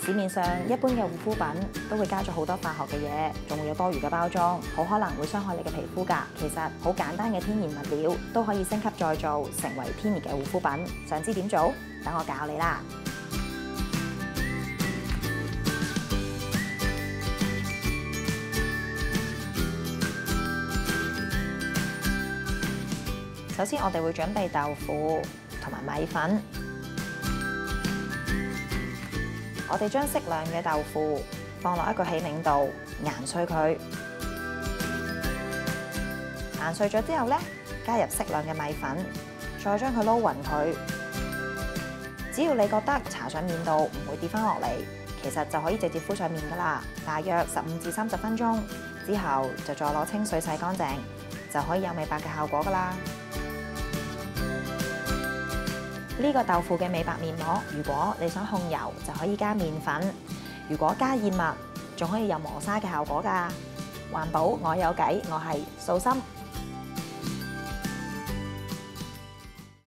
市面上一般嘅護膚品都會加咗好多化學嘅嘢，仲會有多餘嘅包裝，好可能會傷害你嘅皮膚㗎。其實好簡單嘅天然物料都可以升級再造，成為天然嘅護膚品。想知點做？等我教你啦！首先，我哋會準備豆腐同埋米粉。我哋將適量嘅豆腐放落一個起皿度，研碎佢。研碎咗之後咧，加入適量嘅米粉，再將佢撈勻佢。只要你覺得搽上面度唔會跌翻落嚟，其實就可以直接敷上面㗎喇。大約15至30分鐘之後，就再攞清水洗乾淨，就可以有美白嘅效果㗎喇。呢個豆腐嘅美白面膜，如果你想控油，就可以加麵粉；如果加燕麥，仲可以有磨砂嘅效果㗎。環保我有計，我係素心。